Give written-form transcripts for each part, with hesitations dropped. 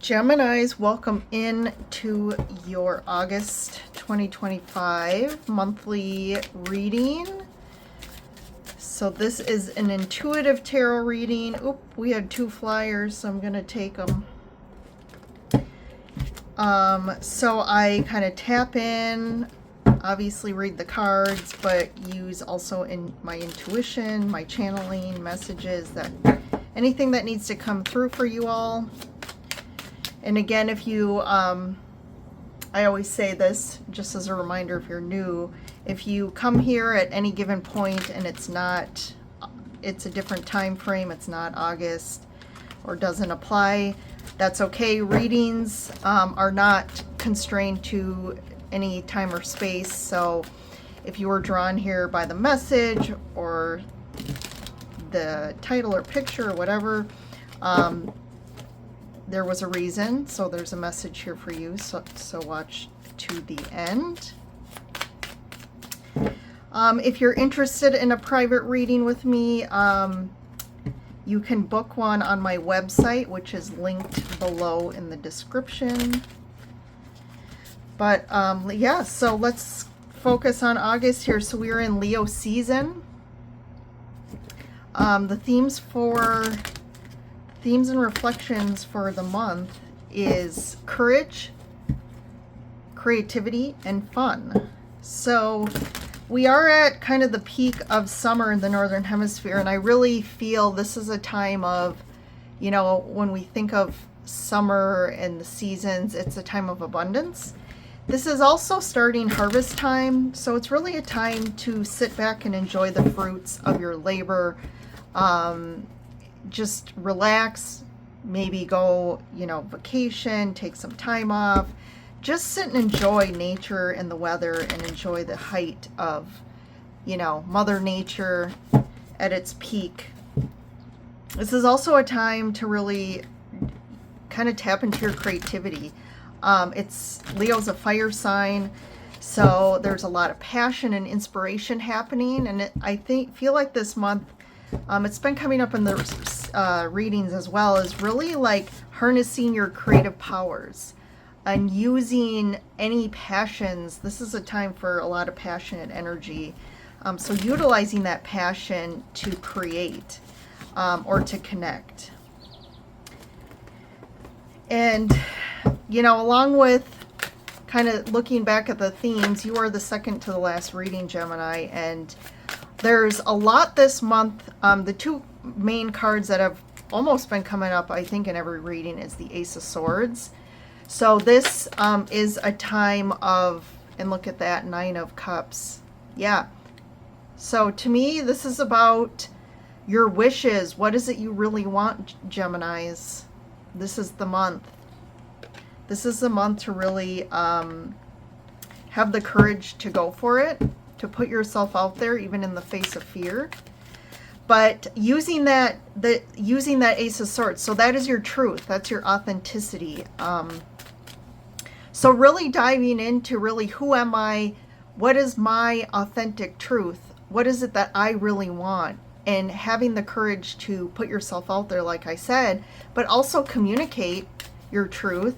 Geminis, welcome in to your August 2025 monthly reading. So this is an intuitive tarot reading. Oop, we had two flyers, so I'm going to take them. So I kind of tap in, obviously read the cards, but use also in my intuition, my channeling messages, that anything that needs to come through for you all. And again, if you, I always say this just as a reminder if you're new, if you come here at any given point and it's a different time frame, it's not August or doesn't apply, that's okay. Readings are not constrained to any time or space. So if you were drawn here by the message or the title or picture or whatever, there was a reason, so there's a message here for you, so watch to the end. If you're interested in a private reading with me, you can book one on my website, which is linked below in the description. But yeah, so let's focus on August here. So we're in Leo season. The themes and reflections for the month is courage, creativity, and fun. So we are at kind of the peak of summer in the Northern Hemisphere, and I really feel this is a time of, you know, when we think of summer and the seasons, it's a time of abundance. This is also starting harvest time, so it's really a time to sit back and enjoy the fruits of your labor. Just relax, maybe go, vacation, take some time off, just sit and enjoy nature and the weather and enjoy the height of, Mother Nature at its peak. This is also a time to really kind of tap into your creativity. Leo's a fire sign, so there's a lot of passion and inspiration happening, and I feel like this month, it's been coming up in the readings as well, is really like harnessing your creative powers and using any passions. This is a time for a lot of passion and energy. So utilizing that passion to create or to connect. And, along with kind of looking back at the themes, you are the second to the last reading, Gemini, and there's a lot this month. The two main cards that have almost been coming up, I think, in every reading is the Ace of Swords. So this is a time of, and look at that, Nine of Cups. Yeah. So to me, this is about your wishes. What is it you really want, Geminis? This is the month. This is the month to really have the courage to go for it, to put yourself out there, even in the face of fear. But using that Ace of Swords, so that is your truth. That's your authenticity. So really diving into really, who am I? What is my authentic truth? What is it that I really want? And having the courage to put yourself out there, like I said, but also communicate your truth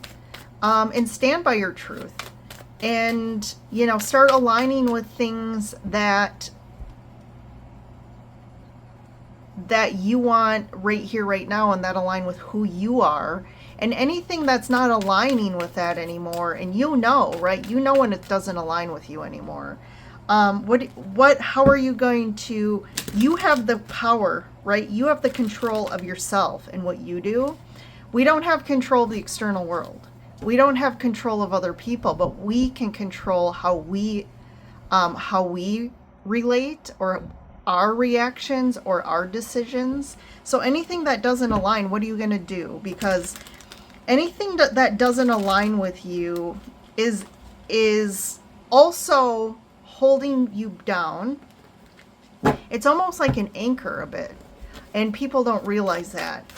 and stand by your truth. And, start aligning with things that you want right here, right now, and that align with who you are. And anything that's not aligning with that anymore, and right? When it doesn't align with you anymore. How are you going to, you have the power, right? You have the control of yourself and what you do. We don't have control of the external world. We don't have control of other people, but we can control how we relate, or our reactions, or our decisions. So anything that doesn't align, what are you going to do? Because anything that doesn't align with you is also holding you down. It's almost like an anchor a bit, and people don't realize that.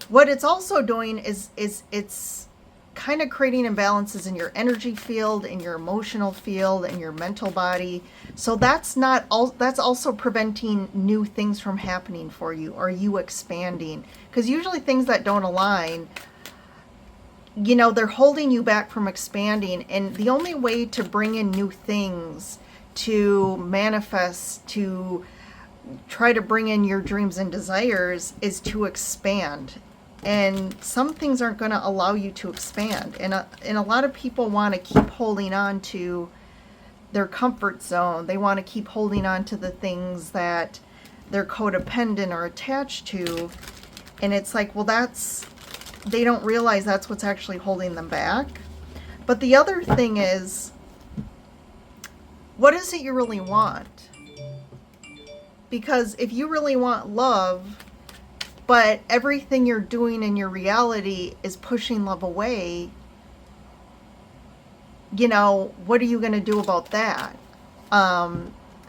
What it's also doing is it's kind of creating imbalances in your energy field, in your emotional field, in your mental body. So that's also preventing new things from happening for you, or you expanding. Because usually things that don't align you know, they're holding you back from expanding. And the only way to bring in new things, to manifest, to try to bring in your dreams and desires is to expand. And some things aren't going to allow you to expand. And a lot of people want to keep holding on to their comfort zone. They want to keep holding on to the things that they're codependent or attached to. And it's like, well, they don't realize that's what's actually holding them back. But the other thing is, what is it you really want? Because if you really want love, but everything you're doing in your reality is pushing love away, you know, what are you going to do about that?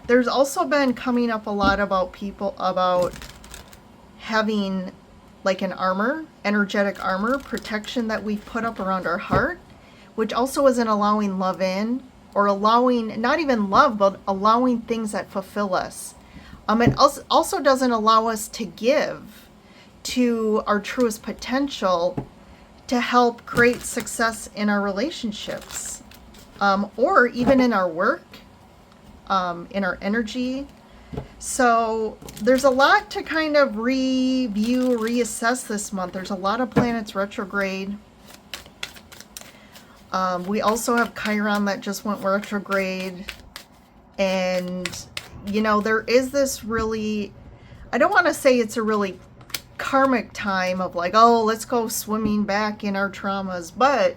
There's also been coming up a lot about people about having like an armor, energetic armor, protection that we've put up around our heart, which also isn't allowing love in, or allowing, not even love, but allowing things that fulfill us. It also doesn't allow us to give to our truest potential to help create success in our relationships, or even in our work, in our energy. So there's a lot to kind of review, reassess this month. There's a lot of planets retrograde. We also have Chiron that just went retrograde. And, you know, there is this really, I don't want to say it's a really karmic time of like, oh, let's go swimming back in our traumas. But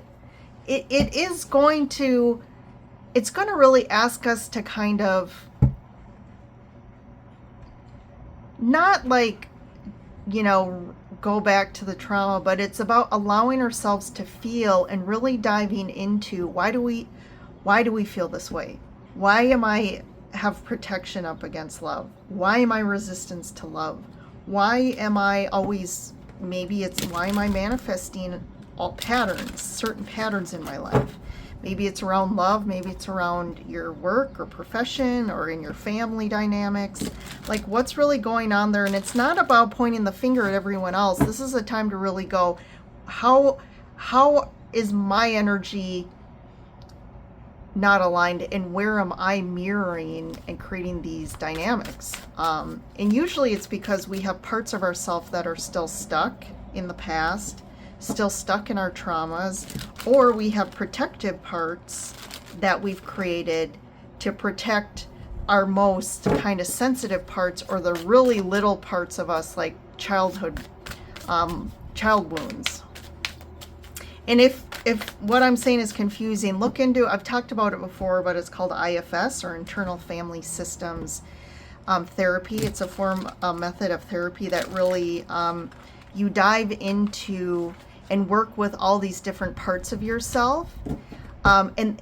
it is going to, it's going to really ask us to kind of, not like, you know, go back to the trauma, but it's about allowing ourselves to feel and really diving into why do we feel this way? Why am I have protection up against love? Why am I resistance to love? Why am I always, maybe it's why am I manifesting all patterns, certain patterns in my life? Maybe it's around love, maybe it's around your work or profession or in your family dynamics. Like, what's really going on there? And it's not about pointing the finger at everyone else. This is a time to really go, how is my energy not aligned, and where am I mirroring and creating these dynamics? And usually it's because we have parts of ourselves that are still stuck in the past, still stuck in our traumas, or we have protective parts that we've created to protect our most kind of sensitive parts, or the really little parts of us, like childhood, child wounds. And if what I'm saying is confusing, look into, I've talked about it before, but it's called IFS, or Internal Family Systems Therapy. It's a method of therapy that really, you dive into and work with all these different parts of yourself. And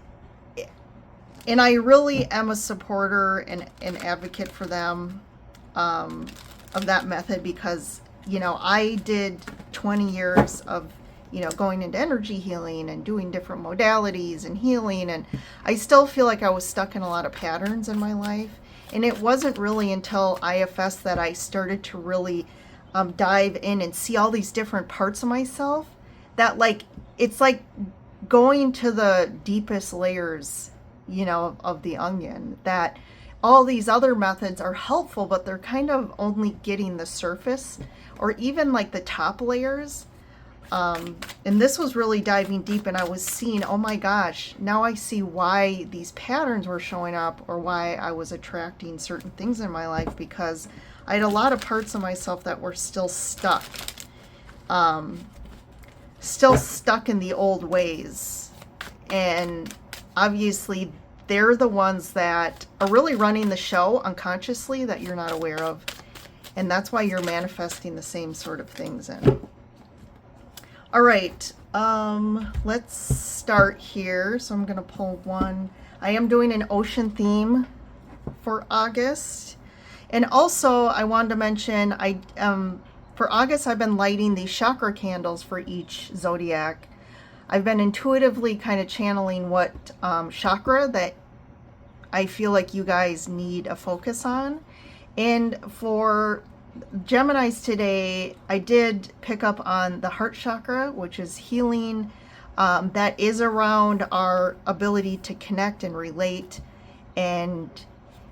I really am a supporter and an advocate for them, of that method, because, you know, I did 20 years of, you know, going into energy healing and doing different modalities and healing, and I still feel like I was stuck in a lot of patterns in my life. And it wasn't really until IFS that I started to really dive in and see all these different parts of myself, that, like, it's like going to the deepest layers, you know, of the onion, that all these other methods are helpful, but they're kind of only getting the surface, or even like the top layers. And this was really diving deep, and I was seeing, oh my gosh, now I see why these patterns were showing up, or why I was attracting certain things in my life, because I had a lot of parts of myself that were still stuck. Still stuck in the old ways. And obviously they're the ones that are really running the show unconsciously that you're not aware of. And that's why you're manifesting the same sort of things in. All right, let's start here. So I'm going to pull one. I am doing an ocean theme for August. And also I wanted to mention, for August, I've been lighting these chakra candles for each zodiac. I've been intuitively kind of channeling what chakra that I feel like you guys need a focus on. And for Geminis today, I did pick up on the heart chakra, which is healing, that is around our ability to connect and relate. And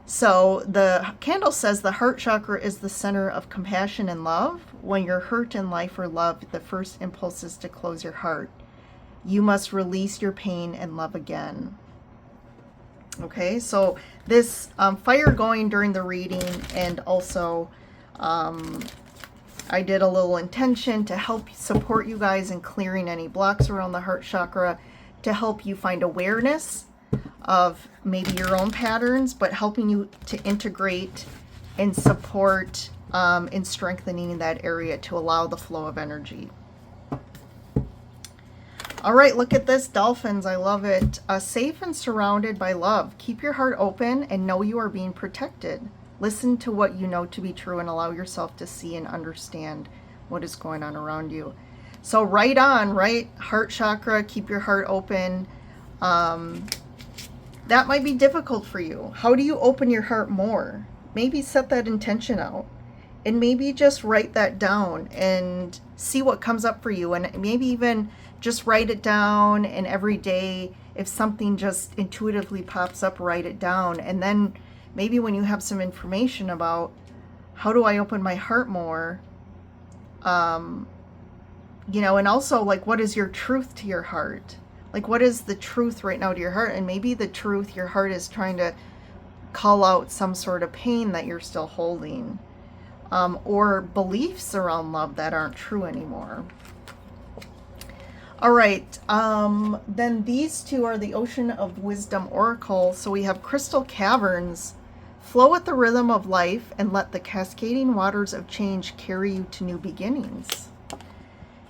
so the candle says the heart chakra is the center of compassion and love. When you're hurt in life or love, the first impulse is to close your heart. You must release your pain and love again. Okay, so this fire going during the reading, and also I did a little intention to help support you guys in clearing any blocks around the heart chakra, to help you find awareness of maybe your own patterns, but helping you to integrate and support in strengthening that area to allow the flow of energy. All right, look at this, dolphins. I love it. Safe and surrounded by love. Keep your heart open and know you are being protected. Listen to what you know to be true and allow yourself to see and understand what is going on around you. So right on, right? Heart chakra, keep your heart open. That might be difficult for you. How do you open your heart more? Maybe set that intention out. And maybe just write that down and see what comes up for you. And maybe even just write it down, and every day, if something just intuitively pops up, write it down. And then maybe when you have some information about how do I open my heart more, you know, and also like, what is your truth to your heart? Like, what is the truth right now to your heart? And maybe the truth, your heart is trying to call out some sort of pain that you're still holding. Or beliefs around love that aren't true anymore. All right, then these two are the Ocean of Wisdom Oracle. So we have Crystal Caverns. Flow with the rhythm of life and let the cascading waters of change carry you to new beginnings.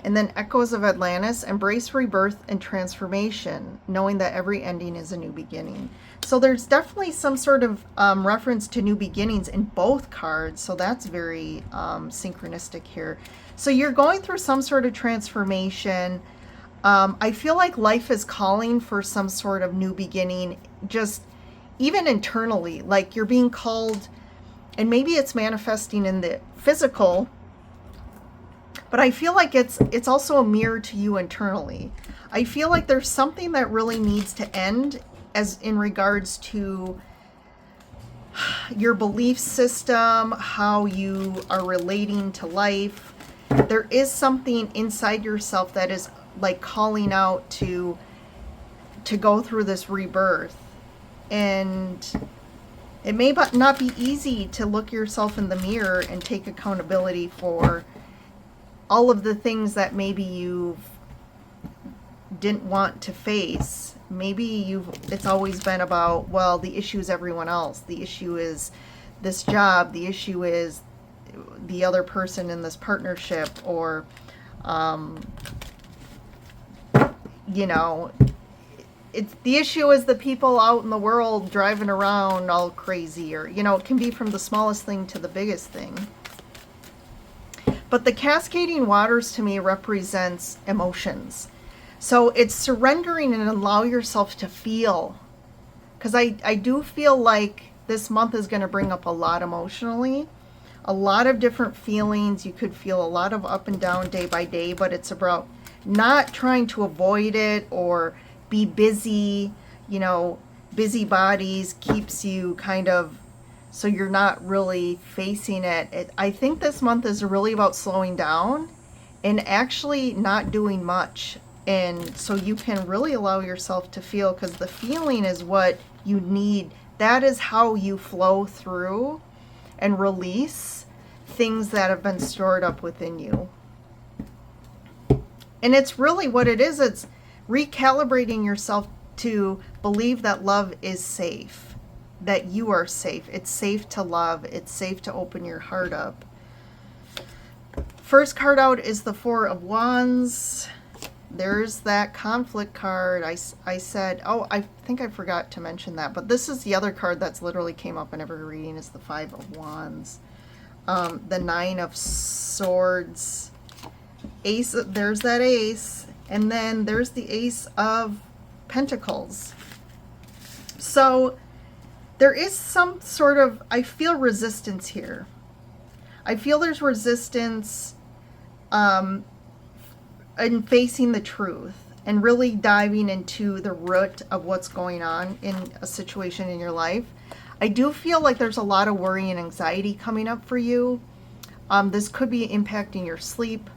And then Echoes of Atlantis. Embrace rebirth and transformation, knowing that every ending is a new beginning. So there's definitely some sort of reference to new beginnings in both cards. So that's very synchronistic here. So you're going through some sort of transformation. I feel like life is calling for some sort of new beginning, just even internally, like you're being called, and maybe it's manifesting in the physical, but I feel like it's also a mirror to you internally. I feel like there's something that really needs to end, as in regards to your belief system, how you are relating to life. There is something inside yourself that is like calling out to go through this rebirth. And it may not be easy to look yourself in the mirror and take accountability for all of the things that maybe you didn't want to face. Maybe it's always been about, well, the issue is everyone else. The issue is this job. The issue is the other person in this partnership, or you know, the issue is the people out in the world driving around all crazy, or, you know, it can be from the smallest thing to the biggest thing. But the cascading waters to me represents emotions. So it's surrendering and allow yourself to feel. Because I do feel like this month is going to bring up a lot emotionally. A lot of different feelings. You could feel a lot of up and down day by day, but it's about not trying to avoid it or be busy. You know, busybodies keeps you kind of, so you're not really facing it. I think this month is really about slowing down and actually not doing much. And so you can really allow yourself to feel, because the feeling is what you need. That is how you flow through and release things that have been stored up within you. And it's really what it is. It's recalibrating yourself to believe that love is safe, that you are safe. It's safe to love. It's safe to open your heart up. First card out is the Four of Wands. There's that conflict card. I said, oh, I think I forgot to mention that, but this is the other card that's literally came up in every reading, is the Five of Wands. The Nine of Swords. Ace, there's that ace. And then there's the Ace of Pentacles. So there is some sort of, I feel resistance here. I feel there's resistance in facing the truth. and really diving into the root of what's going on in a situation in your life. I do feel like there's a lot of worry and anxiety coming up for you. This could be impacting your sleep,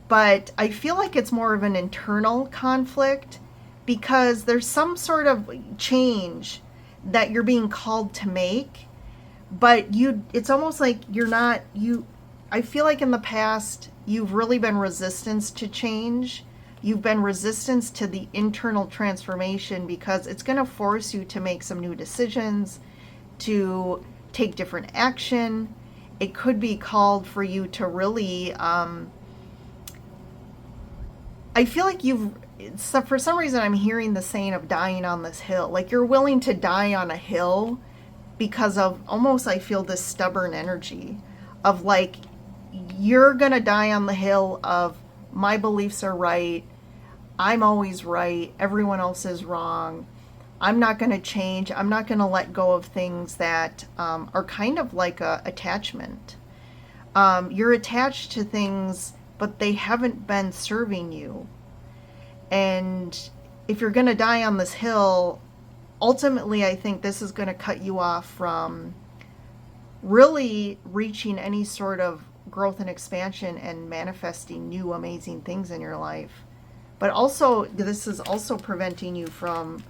but I feel like it's more of an internal conflict because there's some sort of change that you're being called to make, but it's almost like I feel like in the past, you've really been resistant to change. You've been resistant to the internal transformation because it's going to force you to make some new decisions, to take different action. It could be called for you to really, I feel like for some reason I'm hearing the saying of dying on this hill. Like you're willing to die on a hill because of almost, I feel this stubborn energy of like, you're going to die on the hill of my beliefs are right. I'm always right. Everyone else is wrong. I'm not going to change. I'm not going to let go of things that are kind of like a attachment. You're attached to things, but they haven't been serving you. And if you're going to die on this hill, ultimately, I think this is going to cut you off from really reaching any sort of growth and expansion and manifesting new amazing things in your life. But also, this is also preventing you from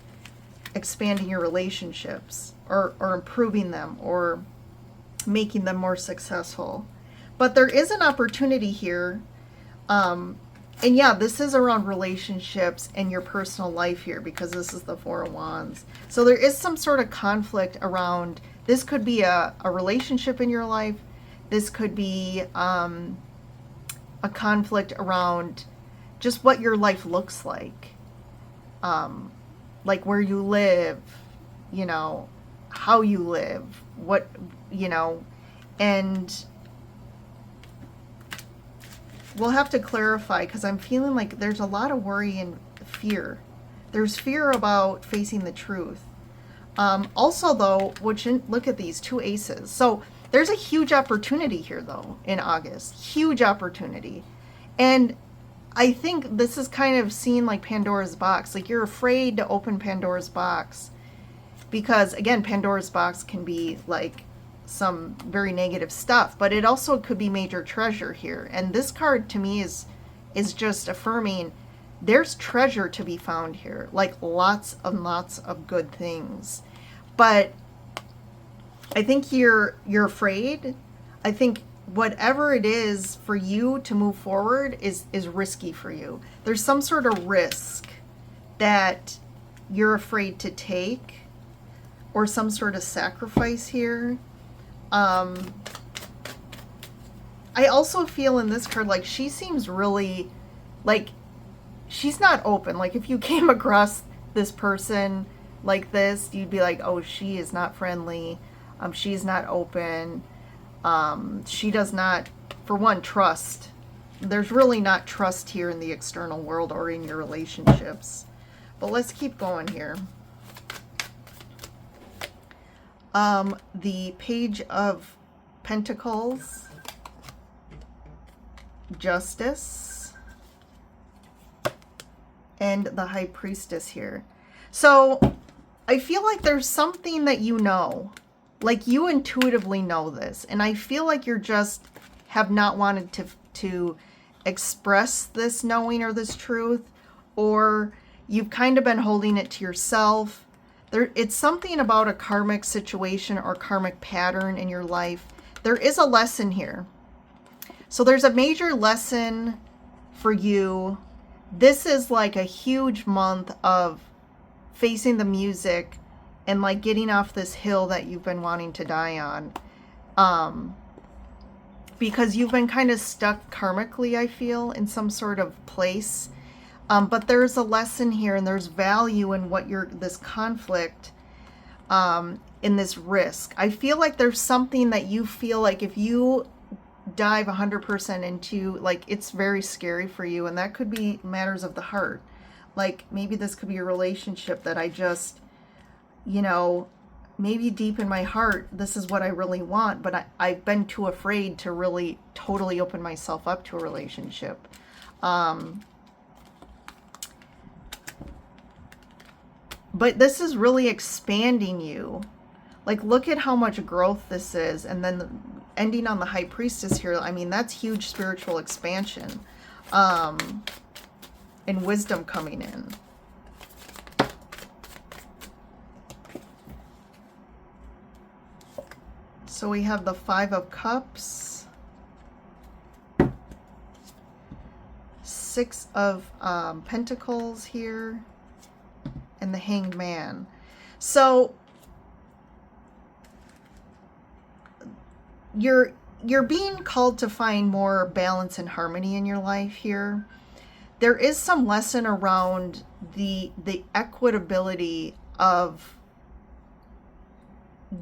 expanding your relationships or improving them or making them more successful. But there is an opportunity here. And yeah, this is around relationships and your personal life here because this is the Four of Wands. So there is some sort of conflict around, this could be a relationship in your life. This could be a conflict around just what your life looks like where you live, how you live, and we'll have to clarify because I'm feeling like there's a lot of worry and fear. There's fear about facing the truth. Also, though, look at these two aces. So there's a huge opportunity here, though, in August. Huge opportunity. And I think this is kind of seen like Pandora's box. Like you're afraid to open Pandora's box because, again, Pandora's box can be like some very negative stuff, but it also could be major treasure here. And this card to me is just affirming there's treasure to be found here, like lots and lots of good things. But I think you're afraid. I think whatever it is for you to move forward is risky for you. There's some sort of risk that you're afraid to take or some sort of sacrifice here. I also feel in this card, like she seems really, like she's not open. Like if you came across this person like this, you'd be like, oh, she is not friendly. She's not open. She does not, for one, trust. There's really not trust here in the external world or in your relationships. But let's keep going here. The Page of Pentacles, Justice, and the High Priestess here. So I feel like there's something that you know. Like you intuitively know this, and I feel like you're just have not wanted to express this knowing or this truth, or you've kind of been holding it to yourself. It's something about a karmic situation or karmic pattern in your life. There is a lesson here. So there's a major lesson for you. This is like a huge month of facing the music and like getting off this hill that you've been wanting to die on. Because you've been kind of stuck karmically, I feel, in some sort of place. But there's a lesson here and there's value in what this conflict, in this risk. I feel like there's something that you feel like if you dive 100% into, like it's very scary for you, and that could be matters of the heart. Like maybe this could be a relationship that I just, maybe deep in my heart, this is what I really want, but I've been too afraid to really totally open myself up to a relationship. But this is really expanding you. Like, look at how much growth this is. And then ending on the High Priestess here, I mean, that's huge spiritual expansion. And wisdom coming in. So we have the Five of Cups. Six of Pentacles here. And the Hanged Man. So you're being called to find more balance and harmony in your life here. There is some lesson around the equitability of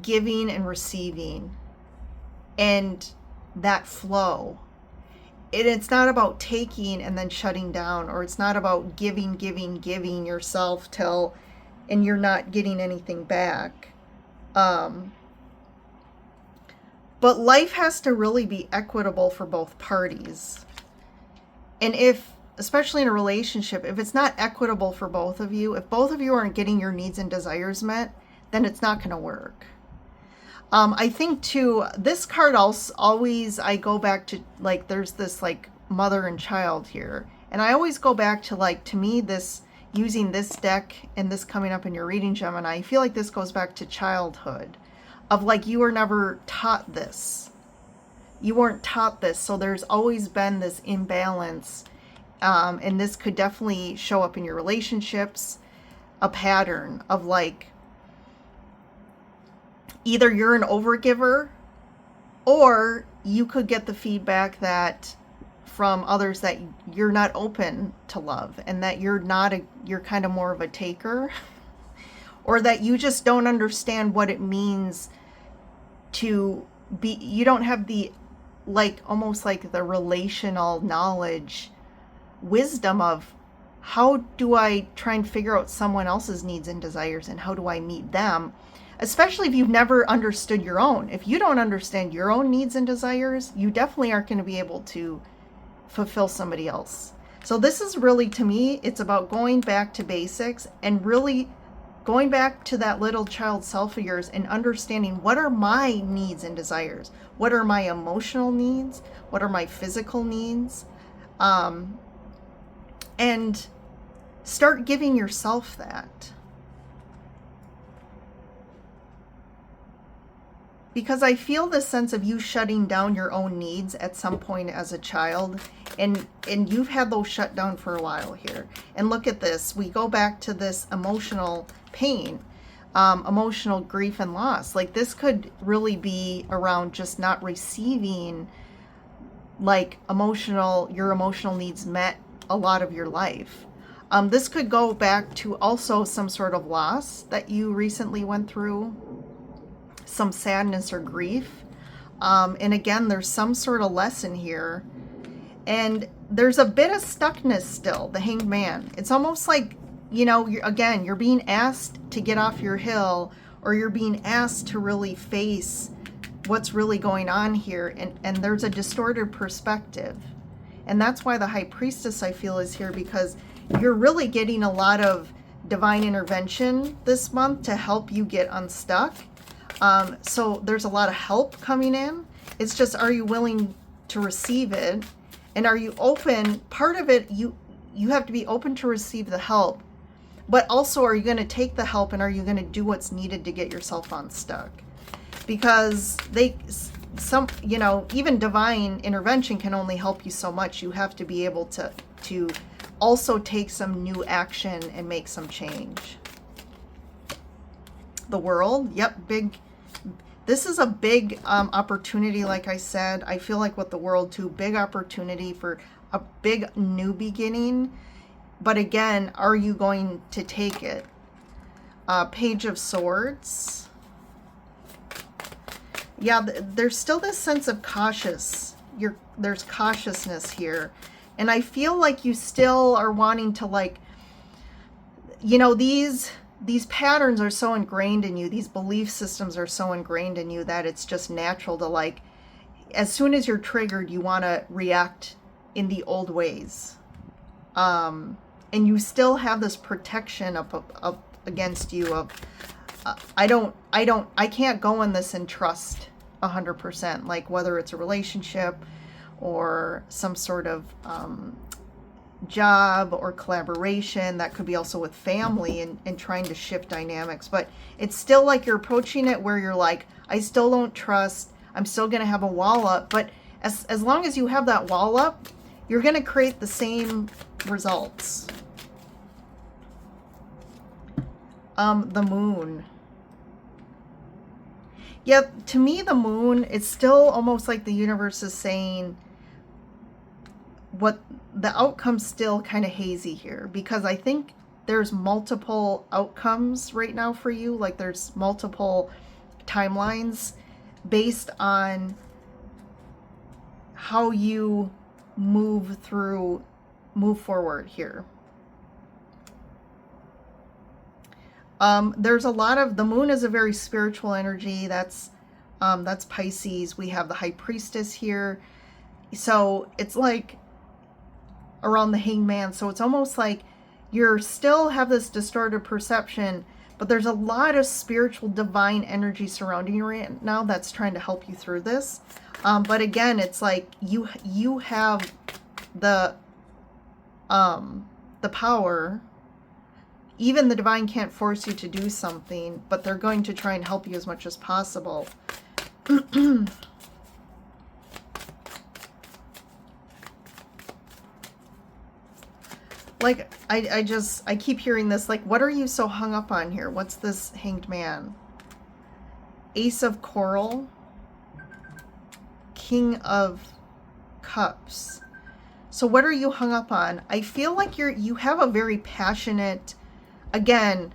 giving and receiving and that flow. It's not about taking and then shutting down, or it's not about giving yourself till and you're not getting anything back. But life has to really be equitable for both parties. And if, especially in a relationship, if it's not equitable for both of you, if both of you aren't getting your needs and desires met, then it's not going to work. I think too, this card also always, I go back to, like, there's this like mother and child here. And I always go back to, like, to me, this, using this deck and this coming up in your reading, Gemini, I feel like this goes back to childhood. Of like, you were never taught this. You weren't taught this. So there's always been this imbalance. And this could definitely show up in your relationships. A pattern of like, either you're an overgiver, or you could get the feedback that from others that you're not open to love, and that you're kind of more of a taker, or that you just don't understand what it means to be, you don't have the, like, almost like the relational knowledge, wisdom of how do I try and figure out someone else's needs and desires, and how do I meet them? Especially if you've never understood your own. If you don't understand your own needs and desires, you definitely aren't going to be able to fulfill somebody else. So this is really, to me, it's about going back to basics and really going back to that little child self of yours and understanding, what are my needs and desires? What are my emotional needs? What are my physical needs? And start giving yourself that. Because I feel this sense of you shutting down your own needs at some point as a child. And you've had those shut down for a while here. And look at this. We go back to this emotional pain, emotional grief and loss. Like, this could really be around just not receiving, like, your emotional needs met a lot of your life. This could go back to also some sort of loss that you recently went through. Some sadness or grief. And again, there's some sort of lesson here. And there's a bit of stuckness still, the Hanged Man. It's almost like, you know, you're being asked to get off your hill, or you're being asked to really face what's really going on here. And there's a distorted perspective. And that's why the High Priestess, I feel, is here, because you're really getting a lot of divine intervention this month to help you get unstuck. So there's a lot of help coming in. It's just, are you willing to receive it? And are you open? Part of it, you have to be open to receive the help, but also, are you going to take the help, and are you going to do what's needed to get yourself unstuck? Because even divine intervention can only help you so much. You have to be able to also take some new action and make some change. The World, yep, big. This is a big opportunity, like I said. I feel like with the World too, big opportunity for a big new beginning. But again, are you going to take it? Page of Swords. Yeah, there's still this sense of there's cautiousness here. And I feel like you still are wanting to, like, you know, these patterns are so ingrained in you, these belief systems are so ingrained in you, that it's just natural to, like, as soon as you're triggered, you want to react in the old ways. And you still have this protection of against you of, I can't go in this and trust 100%, like whether it's a relationship or some sort of job or collaboration. That could be also with family and trying to shift dynamics. But it's still like you're approaching it where you're like, I still don't trust. I'm still going to have a wall up. But as long as you have that wall up, you're going to create the same results. The moon. Yeah, to me, the moon, it's still almost like the universe is saying what the outcome's still kind of hazy here, because I think there's multiple outcomes right now for you. Like there's multiple timelines based on how you move forward here. There's a lot of, the moon is a very spiritual energy. That's Pisces. We have the High Priestess here. So it's like around the Hangman. So it's almost like you're still have this distorted perception, but there's a lot of spiritual divine energy surrounding you right now that's trying to help you through this. But again, it's like you have the power. Even the divine can't force you to do something, but they're going to try and help you as much as possible. Like, I keep hearing this, like, what are you so hung up on here? What's this Hanged Man? Ace of Coral. King of Cups. So what are you hung up on? I feel like you have a very passionate, again,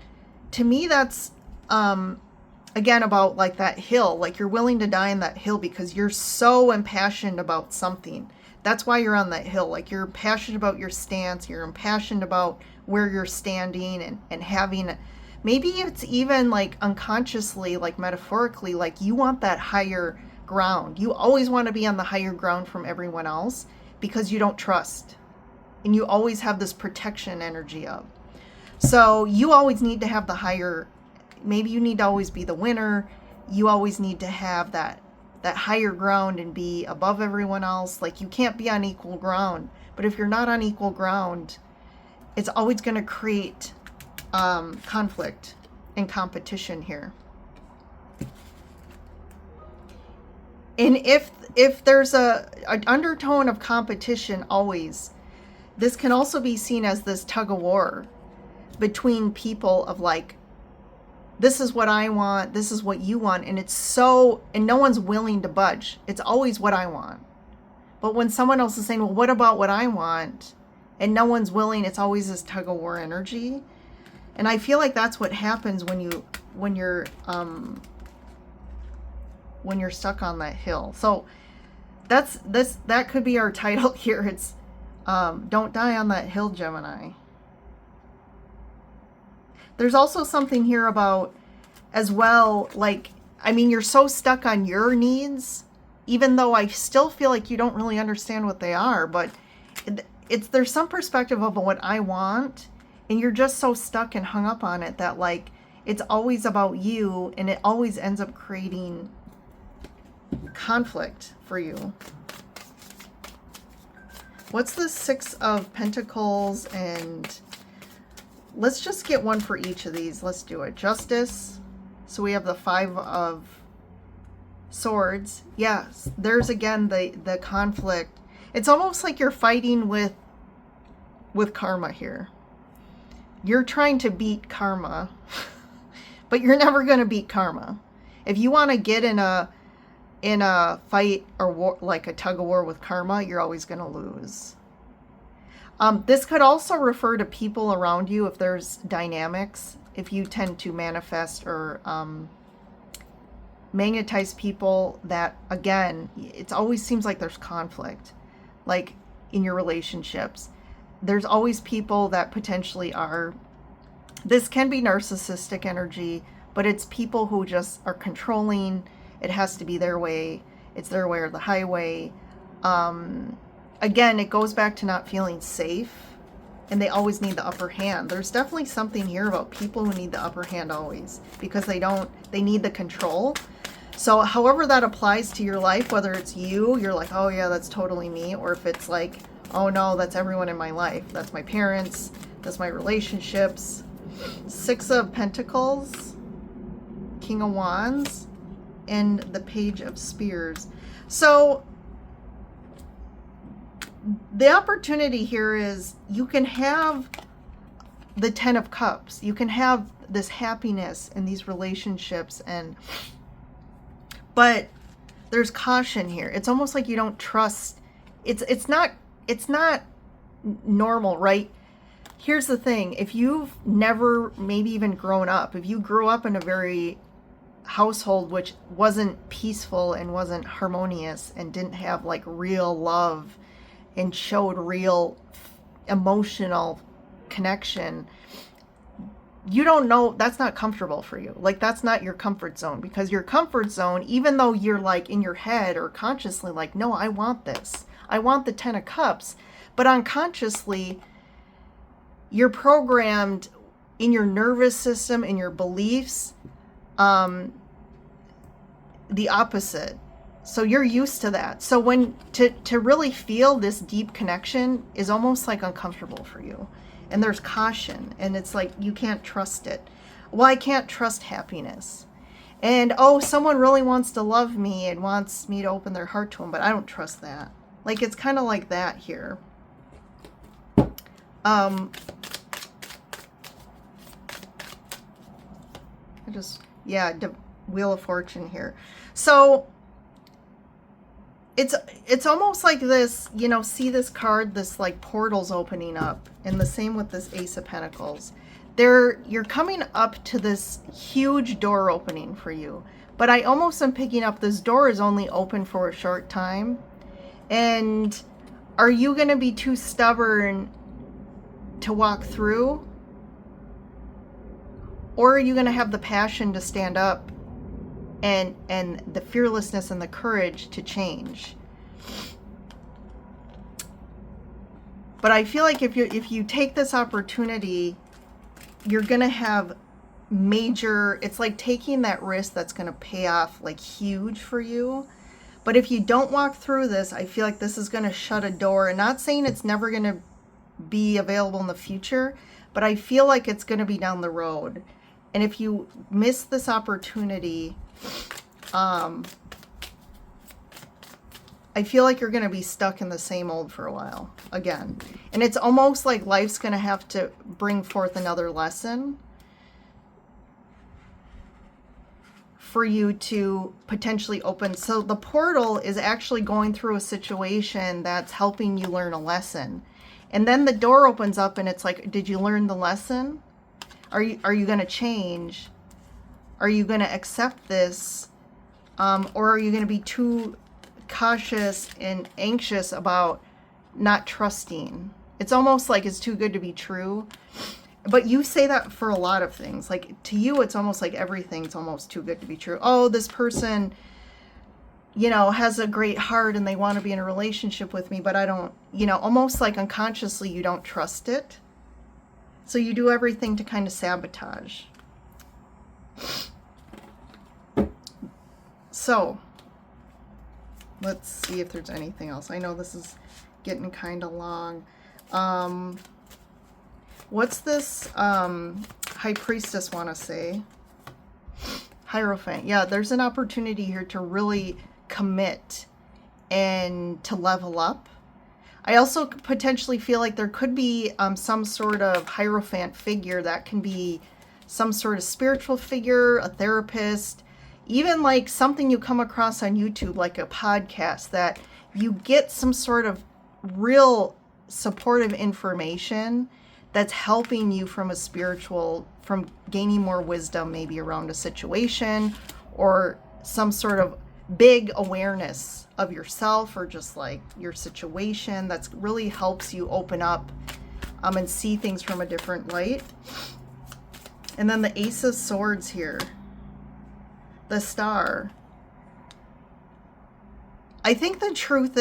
to me that's, again, about like that hill, like you're willing to die on that hill because you're so impassioned about something. That's why you're on that hill. Like you're passionate about your stance. You're impassioned about where you're standing and having, maybe it's even like unconsciously, like metaphorically, like you want that higher ground. You always want to be on the higher ground from everyone else because you don't trust. And you always have this protection energy of. So you always need to have the higher, maybe you need to always be the winner. You always need to have that higher ground and be above everyone else. Like you can't be on equal ground. But if you're not on equal ground, it's always going to create conflict and competition here. And if there's an undertone of competition always, this can also be seen as this tug of war between people of like, this is what I want, this is what you want, and it's so, and no one's willing to budge. It's always what I want. But when someone else is saying, well, what about what I want? And no one's willing, it's always this tug of war energy. And I feel like that's what happens when you're stuck on that hill. So that could be our title here. It's don't die on that hill, Gemini. There's also something here about, as well, like, I mean, you're so stuck on your needs, even though I still feel like you don't really understand what they are, but there's some perspective of what I want, and you're just so stuck and hung up on it that, like, it's always about you, and it always ends up creating conflict for you. What's the Six of Pentacles? And let's just get one for each of these. Let's do it. Justice. So we have the Five of Swords. Yes, there's again the conflict. It's almost like you're fighting with karma here. You're trying to beat karma, but you're never going to beat karma. If you want to get in a fight or war, like a tug of war with karma, you're always going to lose. This could also refer to people around you if there's dynamics. If you tend to manifest or magnetize people that, again, it always seems like there's conflict. Like in your relationships, there's always people that potentially are, this can be narcissistic energy, but it's people who just are controlling. It has to be their way. It's their way or the highway. Again, it goes back to not feeling safe. and they always need the upper hand. There's definitely something here about people who need the upper hand always, because they need the control. So however that applies to your life, whether it's you're like, oh yeah, that's totally me, or if it's like, oh no, that's everyone in my life. That's my parents, that's my relationships. Six of Pentacles, King of Wands, and the Page of Spears. So the opportunity here is you can have the Ten of Cups. You can have this happiness in these relationships, but there's caution here. It's almost like you don't trust. It's not normal, right? Here's the thing. If you've never maybe even grown up, if you grew up in a very household which wasn't peaceful and wasn't harmonious and didn't have like real love and showed real emotional connection, you don't know, that's not comfortable for you. Like, that's not your comfort zone, because your comfort zone, even though you're like in your head or consciously like, no, I want this, I want the Ten of Cups, but unconsciously you're programmed in your nervous system, in your beliefs, the opposite. So you're used to that. So when to really feel this deep connection is almost like uncomfortable for you. And there's caution, and it's like you can't trust it. Well, I can't trust happiness. And oh, someone really wants to love me and wants me to open their heart to them, but I don't trust that. Like, it's kind of like that here. Wheel of Fortune here. So it's almost like this, you know, see this card, this like portal's opening up, and the same with this Ace of Pentacles. You're coming up to this huge door opening for you, but I almost am picking up this door is only open for a short time. And are you going to be too stubborn to walk through? Or are you going to have the passion to stand up and the fearlessness and the courage to change? But I feel like if you take this opportunity, you're going to have major, it's like taking that risk that's going to pay off like huge for you. But if you don't walk through this, I feel like this is going to shut a door. And not saying it's never going to be available in the future, but I feel like it's going to be down the road. And if you miss this opportunity, I feel like you're going to be stuck in the same old for a while again. And it's almost like life's going to have to bring forth another lesson for you to potentially open. So the portal is actually going through a situation that's helping you learn a lesson. And then the door opens up and it's like, did you learn the lesson? Are you going to change? Are you going to accept this? Or are you going to be too cautious and anxious about not trusting? It's almost like it's too good to be true. But you say that for a lot of things. Like, to you, it's almost like everything's almost too good to be true. Oh, this person, you know, has a great heart and they want to be in a relationship with me, but I don't, you know, almost like unconsciously you don't trust it. So you do everything to kind of sabotage. So let's see if there's anything else. I know this is getting kind of long. What's this High Priestess want to say? Hierophant. Yeah, there's an opportunity here to really commit and to level up. I also potentially feel like there could be some sort of Hierophant figure that can be some sort of spiritual figure, a therapist, even like something you come across on YouTube, like a podcast, that you get some sort of real supportive information that's helping you from a spiritual, from gaining more wisdom maybe around a situation, or some sort of big awareness of yourself or just like your situation that's really helps you open up and see things from a different light. And then the Ace of Swords here, the Star. I think the truth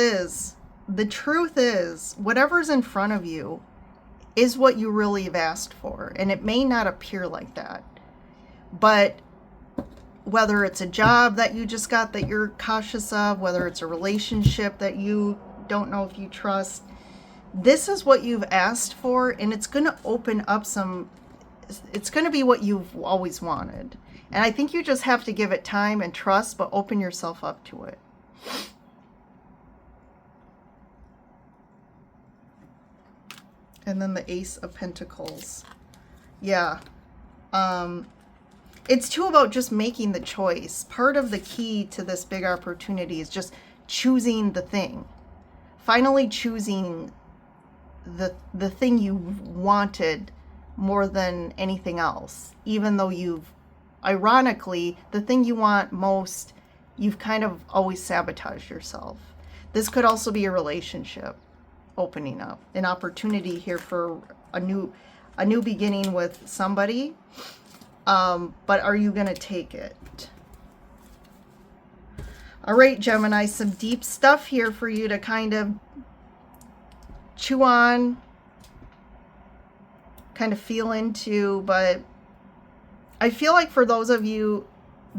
is whatever's in front of you, is what you really have asked for. And it may not appear like that, but whether it's a job that you just got that you're cautious of, whether it's a relationship that you don't know if you trust, this is what you've asked for, and it's going to open up it's going to be what you've always wanted. And I think you just have to give it time and trust, but open yourself up to it. And then the Ace of Pentacles. Yeah. It's too about just making the choice. Part of the key to this big opportunity is just choosing the thing. Finally choosing the thing you wanted more than anything else. Even though ironically, the thing you want most, you've kind of always sabotaged yourself. This could also be a relationship opening up, an opportunity here for a new beginning with somebody. But are you going to take it? All right, Gemini, some deep stuff here for you to kind of chew on, kind of feel into. But I feel like for those of you,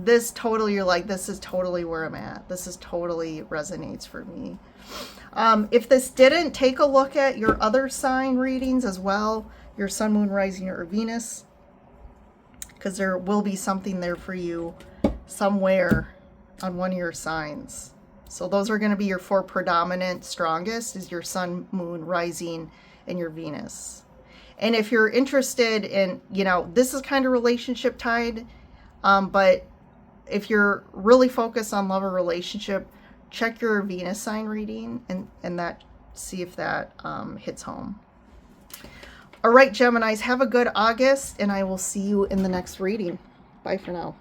you're like, this is totally where I'm at. This is totally resonates for me. If this didn't, take a look at your other sign readings as well, your Sun, Moon, Rising, or Venus, because there will be something there for you somewhere on one of your signs. So those are going to be your 4 predominant strongest, is your Sun, Moon, Rising, and your Venus. And if you're interested in, this is kind of relationship tied, but if you're really focused on love or relationship, check your Venus sign reading and see if that hits home. All right, Geminis, have a good August, and I will see you in the next reading. Bye for now.